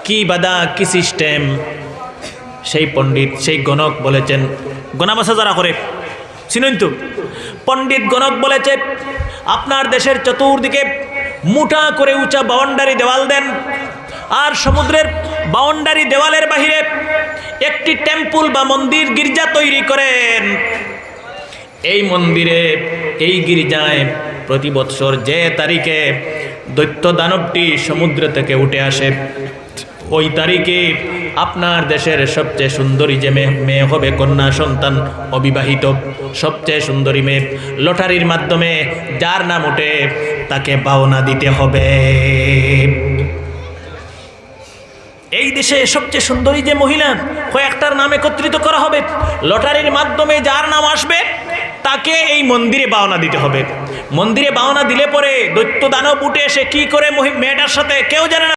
কি বাধা, কি সিস্টেম। সেই পণ্ডিত, সেই গণক বলেছেন, গণাবাসা যারা করে চিনেন তো, পণ্ডিত গণক বলেছে আপনার দেশের চতুর্দিকে মোটা করে উঁচা বাউন্ডারি দেওয়াল দেন, আর সমুদ্রের বাউন্ডারি দেওয়ালের বাহিরে একটি টেম্পল বা মন্দির, গির্জা তৈরি করেন। এই মন্দিরে, এই গির্জায় প্রতি বৎসর যে তারিখে দৈত্য দানবটি সমুদ্র থেকে উঠে আসে, ওই তারিখে আপনার দেশের সবচেয়ে সুন্দরী যে মেয়ে হবে, কন্যা সন্তান অবিবাহিত সবচেয়ে সুন্দরী মেয়ে, লটারির মাধ্যমে যার নাম ওঠে তাকে পাওনা দিতে হবে। এই দেশে সবচেয়ে সুন্দরী যে মহিলা, কয়েকটার নাম একত্রিত করা হবে, লটারির মাধ্যমে যার নাম আসবে তাকে এই মন্দিরে পাওনা দিতে হবে। মন্দিরে পাওনা দিলে পরে দৈত্য দানব উঠে এসে কি করে মেয়েটার সাথে কেউ জানে না।